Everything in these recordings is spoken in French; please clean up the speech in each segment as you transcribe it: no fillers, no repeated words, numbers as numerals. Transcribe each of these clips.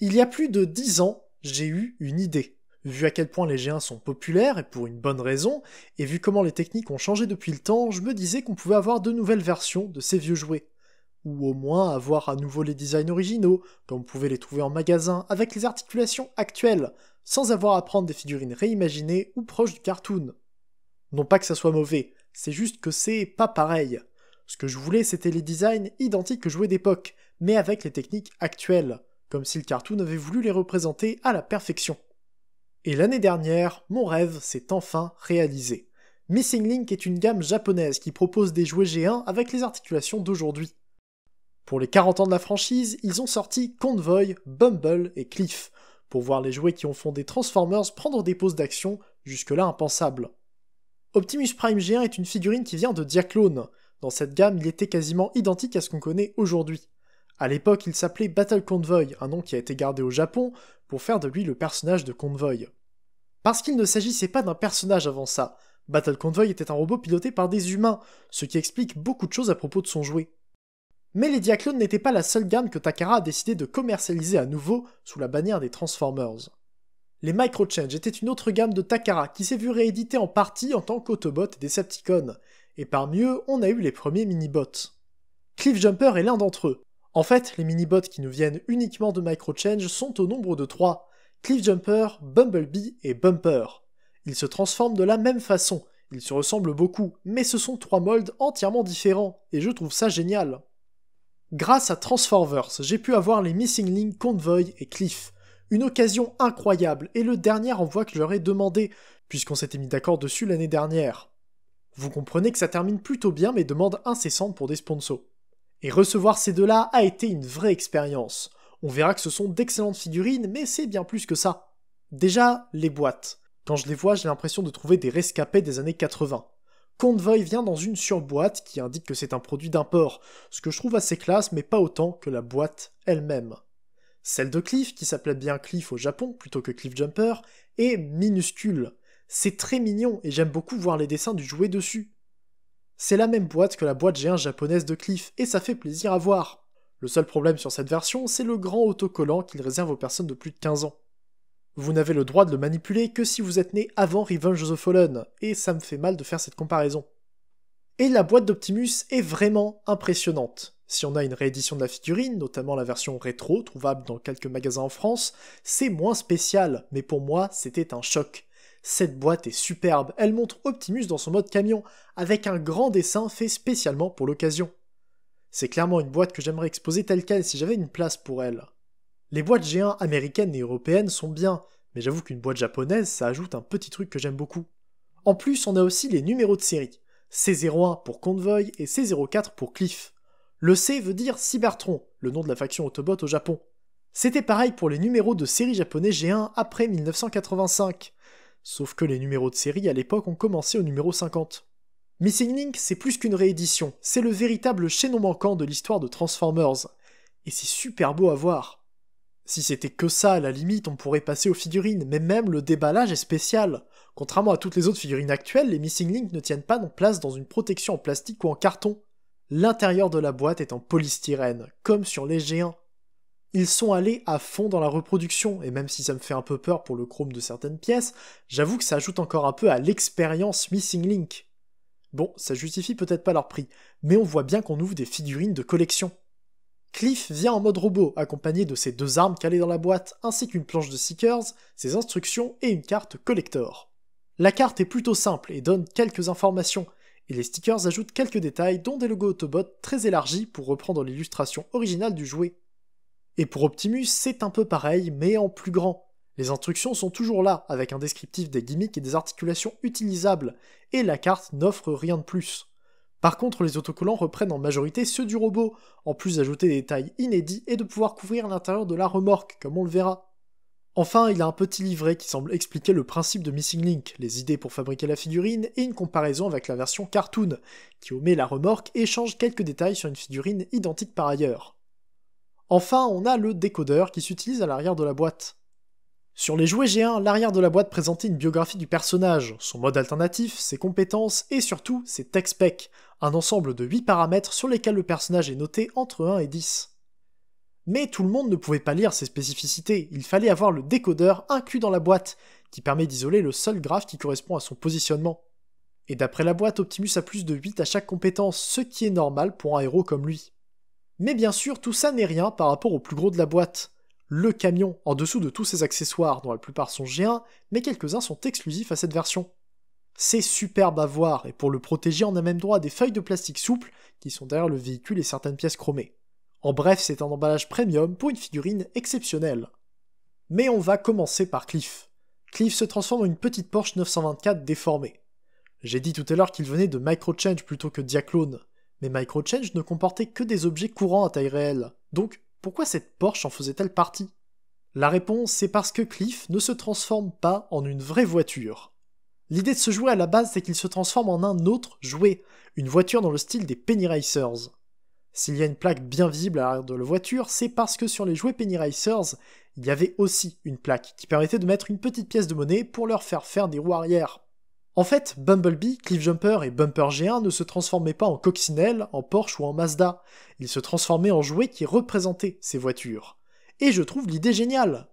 Il y a plus de 10 ans, j'ai eu une idée. Vu à quel point les G1 sont populaires, et pour une bonne raison, et vu comment les techniques ont changé depuis le temps, je me disais qu'on pouvait avoir de nouvelles versions de ces vieux jouets. Ou au moins avoir à nouveau les designs originaux, comme vous pouvez les trouver en magasin, avec les articulations actuelles, sans avoir à prendre des figurines réimaginées ou proches du cartoon. Non pas que ça soit mauvais, c'est juste que c'est pas pareil. Ce que je voulais, c'était les designs identiques aux jouets d'époque, mais avec les techniques actuelles, comme si le cartoon avait voulu les représenter à la perfection. Et l'année dernière, mon rêve s'est enfin réalisé. Missing Link est une gamme japonaise qui propose des jouets G1 avec les articulations d'aujourd'hui. Pour les 40 ans de la franchise, ils ont sorti Convoy, Bumble et Cliff, pour voir les jouets qui ont fondé Transformers prendre des poses d'action jusque-là impensables. Optimus Prime G1 est une figurine qui vient de Diaclone. Dans cette gamme, il était quasiment identique à ce qu'on connaît aujourd'hui. À l'époque, il s'appelait Battle Convoy, un nom qui a été gardé au Japon pour faire de lui le personnage de Convoy. Parce qu'il ne s'agissait pas d'un personnage avant ça, Battle Convoy était un robot piloté par des humains, ce qui explique beaucoup de choses à propos de son jouet. Mais les Diaclones n'étaient pas la seule gamme que Takara a décidé de commercialiser à nouveau sous la bannière des Transformers. Les Microchange étaient une autre gamme de Takara qui s'est vue rééditée en partie en tant qu'Autobots et Decepticons, et parmi eux, on a eu les premiers mini-bots. Cliff Jumper est l'un d'entre eux. En fait, les mini-bots qui nous viennent uniquement de Microchange sont au nombre de 3, Cliff Jumper, Bumblebee et Bumper. Ils se transforment de la même façon, ils se ressemblent beaucoup, mais ce sont 3 molds entièrement différents, et je trouve ça génial. Grâce à Transformers, j'ai pu avoir les Missing Link Convoy et Cliff. Une occasion incroyable, et le dernier envoi que je leur ai demandé, puisqu'on s'était mis d'accord dessus l'année dernière. Vous comprenez que ça termine plutôt bien mes demandes incessantes pour des sponsors. Et recevoir ces deux-là a été une vraie expérience. On verra que ce sont d'excellentes figurines, mais c'est bien plus que ça. Déjà, les boîtes. Quand je les vois, j'ai l'impression de trouver des rescapés des années 80. Convoy vient dans une surboîte qui indique que c'est un produit d'import, ce que je trouve assez classe, mais pas autant que la boîte elle-même. Celle de Cliff, qui s'appelait bien Cliff au Japon plutôt que Cliff Jumper, est minuscule. C'est très mignon et j'aime beaucoup voir les dessins du jouet dessus. C'est la même boîte que la boîte G1 japonaise de Cliff et ça fait plaisir à voir. Le seul problème sur cette version, c'est le grand autocollant qu'il réserve aux personnes de plus de 15 ans. Vous n'avez le droit de le manipuler que si vous êtes né avant Revenge of the Fallen, et ça me fait mal de faire cette comparaison. Et la boîte d'Optimus est vraiment impressionnante. Si on a une réédition de la figurine, notamment la version rétro, trouvable dans quelques magasins en France, c'est moins spécial, mais pour moi, c'était un choc. Cette boîte est superbe, elle montre Optimus dans son mode camion, avec un grand dessin fait spécialement pour l'occasion. C'est clairement une boîte que j'aimerais exposer telle quelle si j'avais une place pour elle. Les boîtes G1 américaines et européennes sont bien, mais j'avoue qu'une boîte japonaise, ça ajoute un petit truc que j'aime beaucoup. En plus, on a aussi les numéros de série. C01 pour Convoy et C04 pour Cliff. Le C veut dire Cybertron, le nom de la faction Autobot au Japon. C'était pareil pour les numéros de série japonais G1 après 1985. Sauf que les numéros de série à l'époque ont commencé au numéro 50. Missing Link, c'est plus qu'une réédition, c'est le véritable chaînon manquant de l'histoire de Transformers. Et c'est super beau à voir. Si c'était que ça, à la limite, on pourrait passer aux figurines, mais même le déballage est spécial. Contrairement à toutes les autres figurines actuelles, les Missing Link ne tiennent pas en place dans une protection en plastique ou en carton. L'intérieur de la boîte est en polystyrène, comme sur les G1. Ils sont allés à fond dans la reproduction, et même si ça me fait un peu peur pour le chrome de certaines pièces, j'avoue que ça ajoute encore un peu à l'expérience Missing Link. Bon, ça justifie peut-être pas leur prix, mais on voit bien qu'on ouvre des figurines de collection. Cliff vient en mode robot, accompagné de ses 2 armes calées dans la boîte, ainsi qu'une planche de Seekers, ses instructions et une carte collector. La carte est plutôt simple et donne quelques informations, et les stickers ajoutent quelques détails dont des logos Autobot très élargis pour reprendre l'illustration originale du jouet. Et pour Optimus, c'est un peu pareil, mais en plus grand. Les instructions sont toujours là, avec un descriptif des gimmicks et des articulations utilisables, et la carte n'offre rien de plus. Par contre, les autocollants reprennent en majorité ceux du robot, en plus d'ajouter des détails inédits et de pouvoir couvrir l'intérieur de la remorque, comme on le verra. Enfin, il a un petit livret qui semble expliquer le principe de Missing Link, les idées pour fabriquer la figurine et une comparaison avec la version cartoon, qui omet la remorque et change quelques détails sur une figurine identique par ailleurs. Enfin, on a le décodeur qui s'utilise à l'arrière de la boîte. Sur les jouets G1, l'arrière de la boîte présentait une biographie du personnage, son mode alternatif, ses compétences et surtout ses tech specs, un ensemble de 8 paramètres sur lesquels le personnage est noté entre 1 et 10. Mais tout le monde ne pouvait pas lire ces spécificités, il fallait avoir le décodeur inclus dans la boîte, qui permet d'isoler le seul graphe qui correspond à son positionnement. Et d'après la boîte, Optimus a plus de 8 à chaque compétence, ce qui est normal pour un héros comme lui. Mais bien sûr, tout ça n'est rien par rapport au plus gros de la boîte. Le camion, en dessous de tous ses accessoires, dont la plupart sont G1, mais quelques-uns sont exclusifs à cette version. C'est superbe à voir, et pour le protéger, on a même droit à des feuilles de plastique souples, qui sont derrière le véhicule et certaines pièces chromées. En bref, c'est un emballage premium pour une figurine exceptionnelle. Mais on va commencer par Cliff. Cliff se transforme en une petite Porsche 924 déformée. J'ai dit tout à l'heure qu'il venait de Microchange plutôt que Diaclone, mais Microchange ne comportait que des objets courants à taille réelle, donc pourquoi cette Porsche en faisait-elle partie? La réponse, c'est parce que Cliff ne se transforme pas en une vraie voiture. L'idée de ce jouet à la base, c'est qu'il se transforme en un autre jouet, une voiture dans le style des Penny Racers. S'il y a une plaque bien visible à l'arrière de la voiture, c'est parce que sur les jouets Penny Racers, il y avait aussi une plaque qui permettait de mettre une petite pièce de monnaie pour leur faire des roues arrière. En fait, Bumblebee, Cliffjumper et Bumper G1 ne se transformaient pas en coccinelle, en Porsche ou en Mazda, ils se transformaient en jouets qui représentaient ces voitures. Et je trouve l'idée géniale.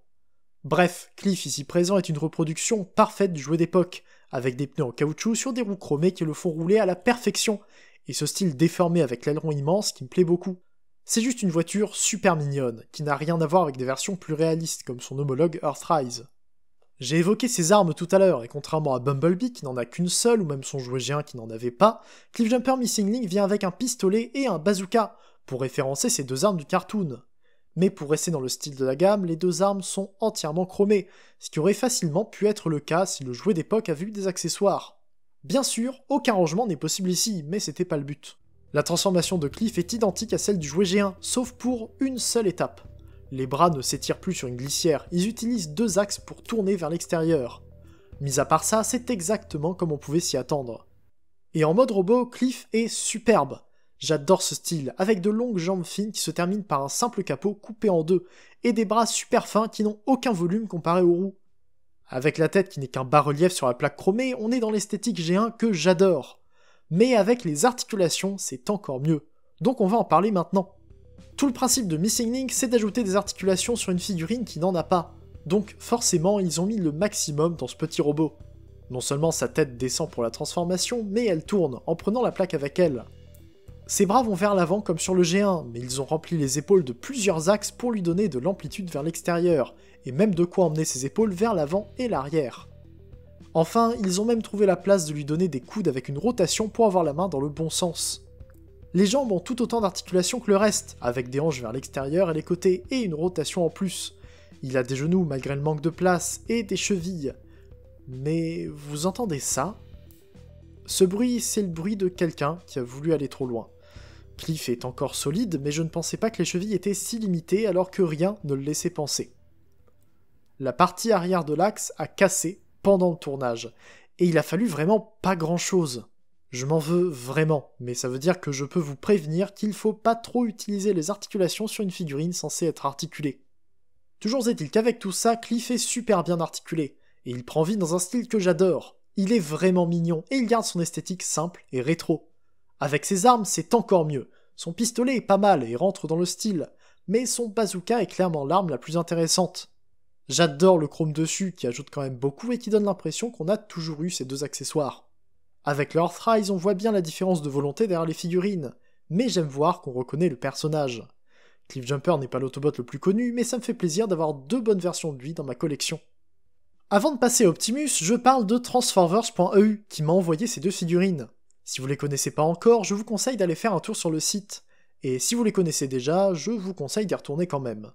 Bref, Cliff ici présent est une reproduction parfaite du jouet d'époque, avec des pneus en caoutchouc sur des roues chromées qui le font rouler à la perfection, et ce style déformé avec l'aileron immense qui me plaît beaucoup. C'est juste une voiture super mignonne, qui n'a rien à voir avec des versions plus réalistes comme son homologue Earthrise. J'ai évoqué ses armes tout à l'heure, et contrairement à Bumblebee qui n'en a qu'une seule, ou même son jouet G1 qui n'en avait pas, Cliffjumper Missing Link vient avec un pistolet et un bazooka, pour référencer ces deux armes du cartoon. Mais pour rester dans le style de la gamme, les deux armes sont entièrement chromées, ce qui aurait facilement pu être le cas si le jouet d'époque avait eu des accessoires. Bien sûr, aucun rangement n'est possible ici, mais c'était pas le but. La transformation de Cliff est identique à celle du jouet G1, sauf pour une seule étape. Les bras ne s'étirent plus sur une glissière, ils utilisent deux axes pour tourner vers l'extérieur. Mis à part ça, c'est exactement comme on pouvait s'y attendre. Et en mode robot, Cliff est superbe. J'adore ce style, avec de longues jambes fines qui se terminent par un simple capot coupé en deux, et des bras super fins qui n'ont aucun volume comparé aux roues. Avec la tête qui n'est qu'un bas-relief sur la plaque chromée, on est dans l'esthétique G1 que j'adore. Mais avec les articulations, c'est encore mieux. Donc on va en parler maintenant. Tout le principe de Missing Link, c'est d'ajouter des articulations sur une figurine qui n'en a pas. Donc forcément, ils ont mis le maximum dans ce petit robot. Non seulement sa tête descend pour la transformation, mais elle tourne, en prenant la plaque avec elle. Ses bras vont vers l'avant comme sur le G1, mais ils ont rempli les épaules de plusieurs axes pour lui donner de l'amplitude vers l'extérieur, et même de quoi emmener ses épaules vers l'avant et l'arrière. Enfin, ils ont même trouvé la place de lui donner des coudes avec une rotation pour avoir la main dans le bon sens. Les jambes ont tout autant d'articulations que le reste, avec des hanches vers l'extérieur et les côtés, et une rotation en plus. Il a des genoux malgré le manque de place, et des chevilles. Mais vous entendez ça? Ce bruit, c'est le bruit de quelqu'un qui a voulu aller trop loin. Cliff est encore solide, mais je ne pensais pas que les chevilles étaient si limitées alors que rien ne le laissait penser. La partie arrière de l'axe a cassé pendant le tournage, et il a fallu vraiment pas grand chose. Je m'en veux vraiment, mais ça veut dire que je peux vous prévenir qu'il faut pas trop utiliser les articulations sur une figurine censée être articulée. Toujours est-il qu'avec tout ça, Cliff est super bien articulé, et il prend vie dans un style que j'adore. Il est vraiment mignon, et il garde son esthétique simple et rétro. Avec ses armes, c'est encore mieux. Son pistolet est pas mal et rentre dans le style, mais son bazooka est clairement l'arme la plus intéressante. J'adore le chrome dessus, qui ajoute quand même beaucoup et qui donne l'impression qu'on a toujours eu ces deux accessoires. Avec le Earthrise, on voit bien la différence de volonté derrière les figurines, mais j'aime voir qu'on reconnaît le personnage. Cliffjumper n'est pas l'autobot le plus connu, mais ça me fait plaisir d'avoir deux bonnes versions de lui dans ma collection. Avant de passer à Optimus, je parle de Transformers.eu, qui m'a envoyé ces deux figurines. Si vous les connaissez pas encore, je vous conseille d'aller faire un tour sur le site, et si vous les connaissez déjà, je vous conseille d'y retourner quand même.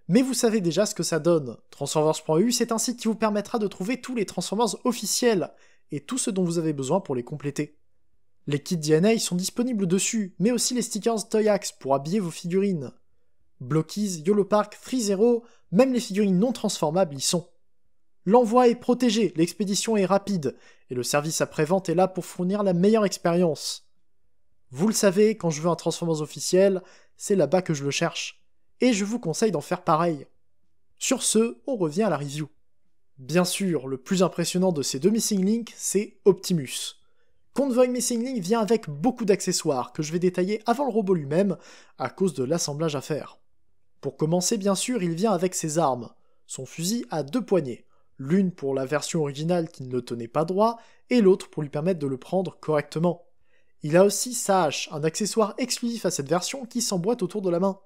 Mais vous savez déjà ce que ça donne. Transformers.eu, c'est un site qui vous permettra de trouver tous les Transformers officiels, et tout ce dont vous avez besoin pour les compléter. Les kits DNA sont disponibles dessus, mais aussi les stickers Toyax pour habiller vos figurines. Blockies, Yolopark, FreeZero, même les figurines non transformables y sont. L'envoi est protégé, l'expédition est rapide, et le service après-vente est là pour fournir la meilleure expérience. Vous le savez, quand je veux un Transformers officiel, c'est là-bas que je le cherche. Et je vous conseille d'en faire pareil. Sur ce, on revient à la review. Bien sûr, le plus impressionnant de ces deux Missing Link, c'est Optimus. Convoy Missing Link vient avec beaucoup d'accessoires que je vais détailler avant le robot lui-même, à cause de l'assemblage à faire. Pour commencer, bien sûr, il vient avec ses armes. Son fusil a 2 poignées, l'une pour la version originale qui ne le tenait pas droit, et l'autre pour lui permettre de le prendre correctement. Il a aussi sa hache, un accessoire exclusif à cette version qui s'emboîte autour de la main.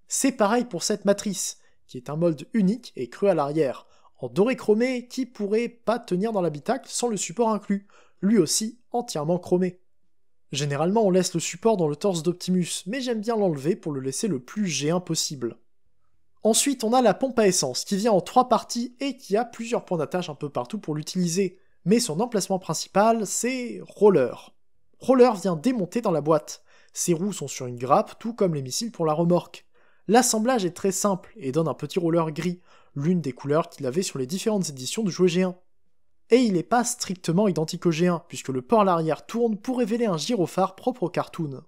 C'est pareil pour cette matrice, qui est un molde unique et creux à l'arrière, en doré chromé qui pourrait pas tenir dans l'habitacle sans le support inclus, lui aussi entièrement chromé. Généralement on laisse le support dans le torse d'Optimus, mais j'aime bien l'enlever pour le laisser le plus G1 possible. Ensuite on a la pompe à essence, qui vient en 3 parties et qui a plusieurs points d'attache un peu partout pour l'utiliser, mais son emplacement principal c'est Roller. Roller vient démonter dans la boîte. Ses roues sont sur une grappe, tout comme les missiles pour la remorque. L'assemblage est très simple et donne un petit roller gris, l'une des couleurs qu'il avait sur les différentes éditions du jouet G1. Et il n'est pas strictement identique au G1, puisque le port à l'arrière tourne pour révéler un gyrophare propre au cartoon.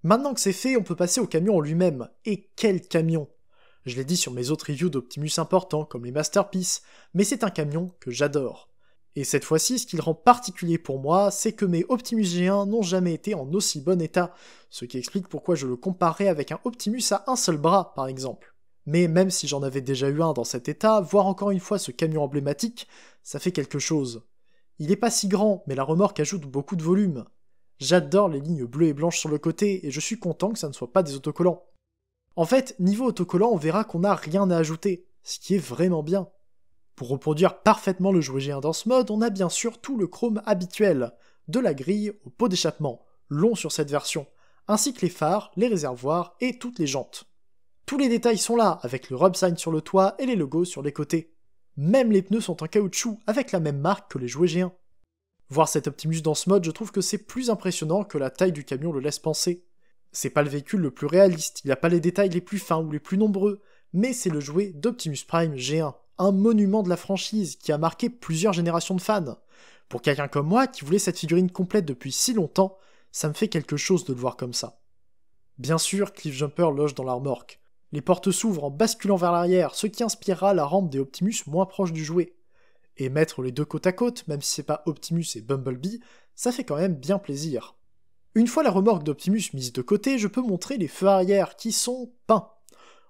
Maintenant que c'est fait, on peut passer au camion en lui-même. Et quel camion! Je l'ai dit sur mes autres reviews d'Optimus importants, comme les Masterpiece, mais c'est un camion que j'adore. Et cette fois-ci, ce qui le rend particulier pour moi, c'est que mes Optimus G1 n'ont jamais été en aussi bon état, ce qui explique pourquoi je le comparais avec un Optimus à un seul bras, par exemple. Mais même si j'en avais déjà eu un dans cet état, voir encore une fois ce camion emblématique, ça fait quelque chose. Il est pas si grand, mais la remorque ajoute beaucoup de volume. J'adore les lignes bleues et blanches sur le côté, et je suis content que ça ne soit pas des autocollants. En fait, niveau autocollant, on verra qu'on n'a rien à ajouter, ce qui est vraiment bien. Pour reproduire parfaitement le jouet G1 dans ce mode, on a bien sûr tout le chrome habituel, de la grille au pot d'échappement, long sur cette version, ainsi que les phares, les réservoirs et toutes les jantes. Tous les détails sont là, avec le rub sign sur le toit et les logos sur les côtés. Même les pneus sont en caoutchouc, avec la même marque que les jouets G1. Voir cet Optimus dans ce mode, je trouve que c'est plus impressionnant que la taille du camion le laisse penser. C'est pas le véhicule le plus réaliste, il a pas les détails les plus fins ou les plus nombreux, mais c'est le jouet d'Optimus Prime G1, un monument de la franchise qui a marqué plusieurs générations de fans. Pour quelqu'un comme moi qui voulait cette figurine complète depuis si longtemps, ça me fait quelque chose de le voir comme ça. Bien sûr, Cliffjumper loge dans la remorque. Les portes s'ouvrent en basculant vers l'arrière, ce qui inspirera la rampe des Optimus moins proche du jouet. Et mettre les deux côte à côte, même si c'est pas Optimus et Bumblebee, ça fait quand même bien plaisir. Une fois la remorque d'Optimus mise de côté, je peux montrer les feux arrière qui sont peints.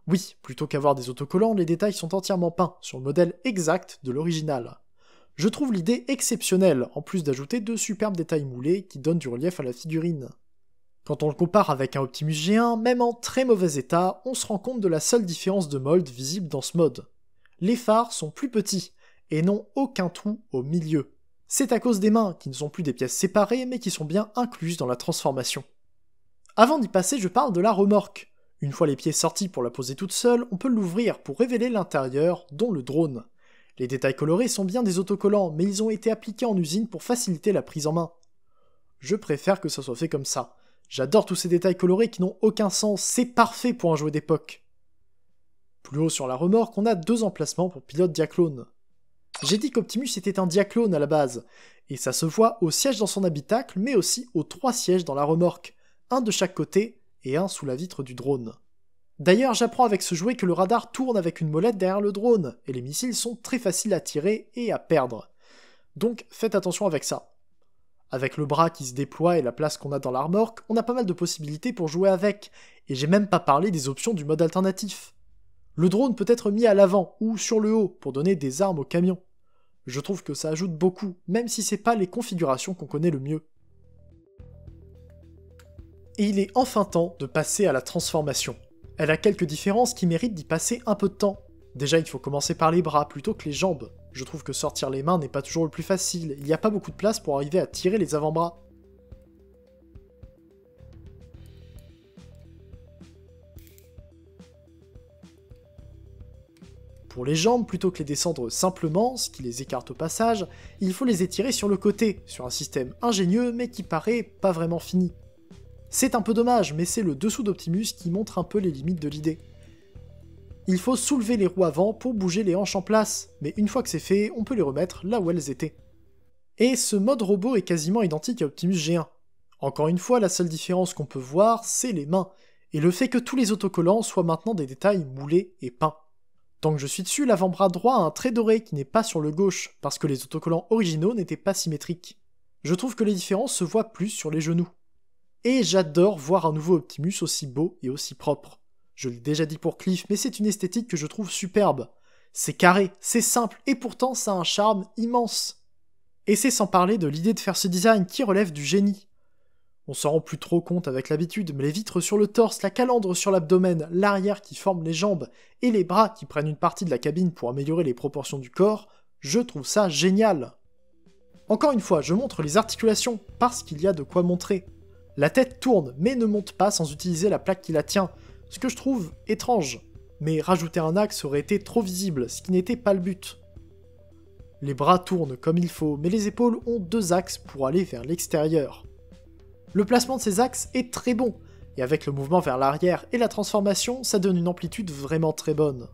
Oui, plutôt qu'avoir des autocollants, les détails sont entièrement peints, sur le modèle exact de l'original. Je trouve l'idée exceptionnelle, en plus d'ajouter de superbes détails moulés qui donnent du relief à la figurine. Quand on le compare avec un Optimus G1, même en très mauvais état, on se rend compte de la seule différence de mold visible dans ce mode. Les phares sont plus petits, et n'ont aucun trou au milieu. C'est à cause des mains, qui ne sont plus des pièces séparées, mais qui sont bien incluses dans la transformation. Avant d'y passer, je parle de la remorque. Une fois les pieds sortis pour la poser toute seule, on peut l'ouvrir pour révéler l'intérieur, dont le drone. Les détails colorés sont bien des autocollants, mais ils ont été appliqués en usine pour faciliter la prise en main. Je préfère que ça soit fait comme ça. J'adore tous ces détails colorés qui n'ont aucun sens, c'est parfait pour un jouet d'époque. Plus haut sur la remorque, on a 2 emplacements pour pilote diaclone. J'ai dit qu'Optimus était un diaclone à la base, et ça se voit au siège dans son habitacle, mais aussi aux 3 sièges dans la remorque, un de chaque côté et un sous la vitre du drone. D'ailleurs, j'apprends avec ce jouet que le radar tourne avec une molette derrière le drone, et les missiles sont très faciles à tirer et à perdre. Donc faites attention avec ça. Avec le bras qui se déploie et la place qu'on a dans la remorque, on a pas mal de possibilités pour jouer avec, et j'ai même pas parlé des options du mode alternatif. Le drone peut être mis à l'avant ou sur le haut pour donner des armes au camion. Je trouve que ça ajoute beaucoup, même si c'est pas les configurations qu'on connaît le mieux. Et il est enfin temps de passer à la transformation. Elle a quelques différences qui méritent d'y passer un peu de temps. Déjà, il faut commencer par les bras plutôt que les jambes. Je trouve que sortir les mains n'est pas toujours le plus facile, il n'y a pas beaucoup de place pour arriver à tirer les avant-bras. Pour les jambes, plutôt que les descendre simplement, ce qui les écarte au passage, il faut les étirer sur le côté, sur un système ingénieux mais qui paraît pas vraiment fini. C'est un peu dommage, mais c'est le dessous d'Optimus qui montre un peu les limites de l'idée. Il faut soulever les roues avant pour bouger les hanches en place, mais une fois que c'est fait, on peut les remettre là où elles étaient. Et ce mode robot est quasiment identique à Optimus G1. Encore une fois, la seule différence qu'on peut voir, c'est les mains, et le fait que tous les autocollants soient maintenant des détails moulés et peints. Tant que je suis dessus, l'avant-bras droit a un trait doré qui n'est pas sur le gauche, parce que les autocollants originaux n'étaient pas symétriques. Je trouve que les différences se voient plus sur les genoux. Et j'adore voir un nouveau Optimus aussi beau et aussi propre. Je l'ai déjà dit pour Cliff, mais c'est une esthétique que je trouve superbe. C'est carré, c'est simple, et pourtant ça a un charme immense. Et c'est sans parler de l'idée de faire ce design qui relève du génie. On s'en rend plus trop compte avec l'habitude, mais les vitres sur le torse, la calandre sur l'abdomen, l'arrière qui forme les jambes, et les bras qui prennent une partie de la cabine pour améliorer les proportions du corps, je trouve ça génial. Encore une fois, je montre les articulations, parce qu'il y a de quoi montrer. La tête tourne, mais ne monte pas sans utiliser la plaque qui la tient, ce que je trouve étrange. Mais rajouter un axe aurait été trop visible, ce qui n'était pas le but. Les bras tournent comme il faut, mais les épaules ont 2 axes pour aller vers l'extérieur. Le placement de ces axes est très bon, et avec le mouvement vers l'arrière et la transformation, ça donne une amplitude vraiment très bonne.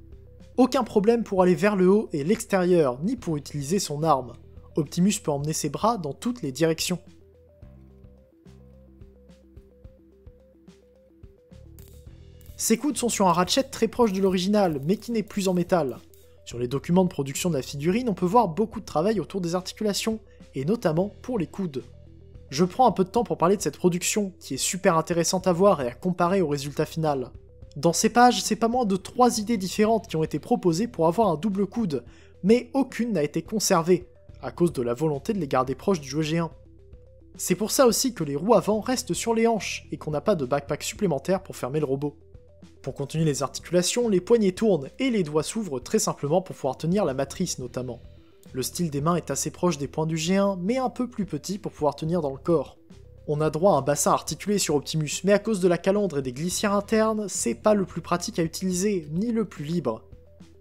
Aucun problème pour aller vers le haut et l'extérieur, ni pour utiliser son arme. Optimus peut emmener ses bras dans toutes les directions. Ses coudes sont sur un ratchet très proche de l'original, mais qui n'est plus en métal. Sur les documents de production de la figurine, on peut voir beaucoup de travail autour des articulations, et notamment pour les coudes. Je prends un peu de temps pour parler de cette production, qui est super intéressante à voir et à comparer au résultat final. Dans ces pages, c'est pas moins de 3 idées différentes qui ont été proposées pour avoir un double coude, mais aucune n'a été conservée, à cause de la volonté de les garder proches du jouet géant. C'est pour ça aussi que les roues avant restent sur les hanches, et qu'on n'a pas de backpack supplémentaire pour fermer le robot. Pour continuer les articulations, les poignets tournent, et les doigts s'ouvrent très simplement pour pouvoir tenir la matrice notamment. Le style des mains est assez proche des poings du G1, mais un peu plus petit pour pouvoir tenir dans le corps. On a droit à un bassin articulé sur Optimus, mais à cause de la calandre et des glissières internes, c'est pas le plus pratique à utiliser, ni le plus libre.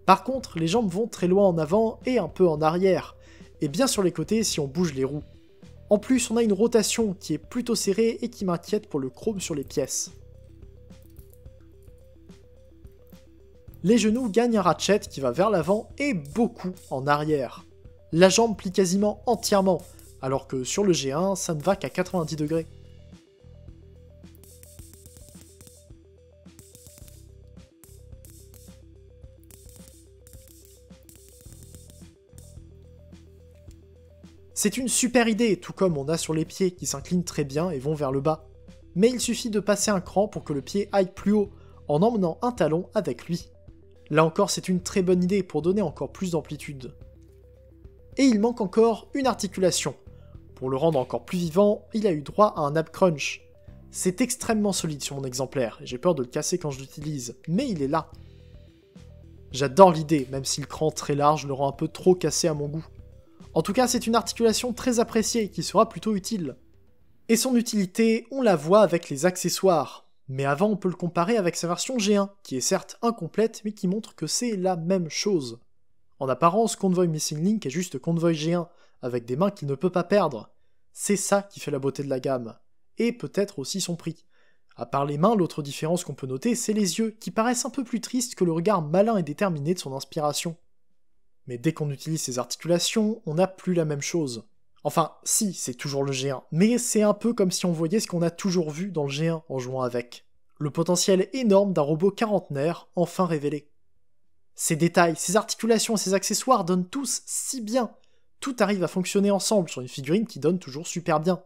Par contre, les jambes vont très loin en avant et un peu en arrière, et bien sur les côtés si on bouge les roues. En plus, on a une rotation qui est plutôt serrée et qui m'inquiète pour le chrome sur les pièces. Les genoux gagnent un ratchet qui va vers l'avant et beaucoup en arrière. La jambe plie quasiment entièrement, alors que sur le G1, ça ne va qu'à 90 degrés. C'est une super idée, tout comme on a sur les pieds qui s'inclinent très bien et vont vers le bas. Mais il suffit de passer un cran pour que le pied aille plus haut, en emmenant un talon avec lui. Là encore, c'est une très bonne idée pour donner encore plus d'amplitude. Et il manque encore une articulation. Pour le rendre encore plus vivant, il a eu droit à un ab crunch. C'est extrêmement solide sur mon exemplaire, et j'ai peur de le casser quand je l'utilise, mais il est là. J'adore l'idée, même si le cran très large le rend un peu trop cassé à mon goût. En tout cas, c'est une articulation très appréciée, qui sera plutôt utile. Et son utilité, on la voit avec les accessoires. Mais avant, on peut le comparer avec sa version G1, qui est certes incomplète, mais qui montre que c'est la même chose. En apparence, Convoy Missing Link est juste Convoy G1, avec des mains qu'il ne peut pas perdre. C'est ça qui fait la beauté de la gamme. Et peut-être aussi son prix. À part les mains, l'autre différence qu'on peut noter, c'est les yeux, qui paraissent un peu plus tristes que le regard malin et déterminé de son inspiration. Mais dès qu'on utilise ces articulations, on n'a plus la même chose. Enfin, si, c'est toujours le G1, mais c'est un peu comme si on voyait ce qu'on a toujours vu dans le G1 en jouant avec. Le potentiel énorme d'un robot quarantenaire, enfin révélé. Ces détails, ces articulations et ces accessoires donnent tous si bien. Tout arrive à fonctionner ensemble sur une figurine qui donne toujours super bien.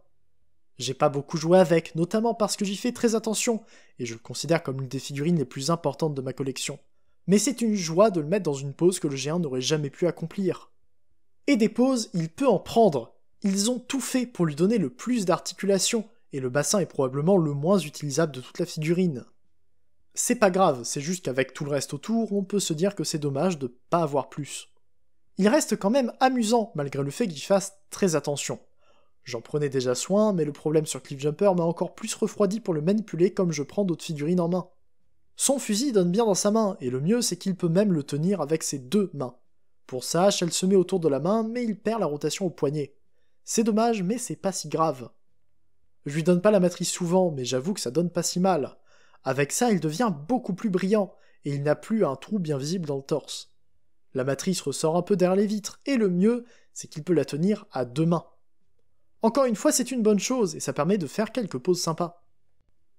J'ai pas beaucoup joué avec, notamment parce que j'y fais très attention, et je le considère comme l'une des figurines les plus importantes de ma collection. Mais c'est une joie de le mettre dans une pose que le G1 n'aurait jamais pu accomplir. Et des poses, il peut en prendre. Ils ont tout fait pour lui donner le plus d'articulation, et le bassin est probablement le moins utilisable de toute la figurine. C'est pas grave, c'est juste qu'avec tout le reste autour, on peut se dire que c'est dommage de pas avoir plus. Il reste quand même amusant, malgré le fait qu'il fasse très attention. J'en prenais déjà soin, mais le problème sur Cliff Jumper m'a encore plus refroidi pour le manipuler comme je prends d'autres figurines en main. Son fusil donne bien dans sa main, et le mieux c'est qu'il peut même le tenir avec ses 2 mains. Pour sa hache, elle se met autour de la main, mais il perd la rotation au poignet. C'est dommage, mais c'est pas si grave. Je lui donne pas la matrice souvent, mais j'avoue que ça donne pas si mal. Avec ça, il devient beaucoup plus brillant, et il n'a plus un trou bien visible dans le torse. La matrice ressort un peu derrière les vitres, et le mieux, c'est qu'il peut la tenir à 2 mains. Encore une fois, c'est une bonne chose, et ça permet de faire quelques poses sympas.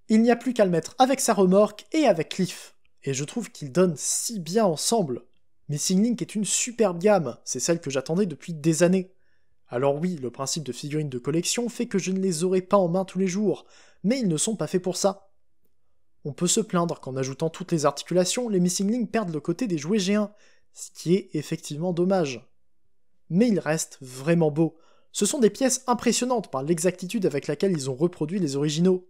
Il n'y a plus qu'à le mettre avec sa remorque et avec Cliff, et je trouve qu'ils donnent si bien ensemble. Missing Link est une superbe gamme, c'est celle que j'attendais depuis des années. Alors oui, le principe de figurines de collection fait que je ne les aurai pas en main tous les jours, mais ils ne sont pas faits pour ça. On peut se plaindre qu'en ajoutant toutes les articulations, les Missing Link perdent le côté des jouets G1, ce qui est effectivement dommage. Mais ils restent vraiment beaux. Ce sont des pièces impressionnantes par l'exactitude avec laquelle ils ont reproduit les originaux.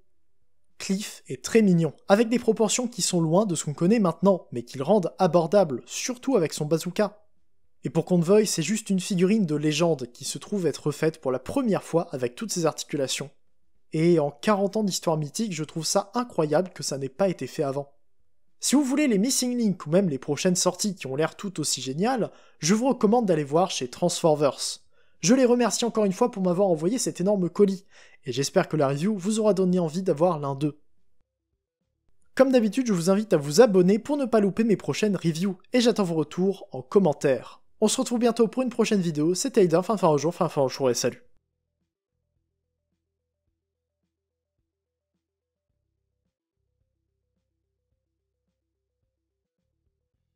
Cliff est très mignon, avec des proportions qui sont loin de ce qu'on connaît maintenant, mais qui le rendent abordable, surtout avec son bazooka. Et pour Convoy, c'est juste une figurine de légende qui se trouve être refaite pour la première fois avec toutes ses articulations. Et en 40 ans d'histoire mythique, je trouve ça incroyable que ça n'ait pas été fait avant. Si vous voulez les Missing Link ou même les prochaines sorties qui ont l'air tout aussi géniales, je vous recommande d'aller voir chez Transforverse. Je les remercie encore une fois pour m'avoir envoyé cet énorme colis, et j'espère que la review vous aura donné envie d'avoir l'un d'eux. Comme d'habitude, je vous invite à vous abonner pour ne pas louper mes prochaines reviews, et j'attends vos retours en commentaire. On se retrouve bientôt pour une prochaine vidéo, c'était Aiden, fin au jour, et salut.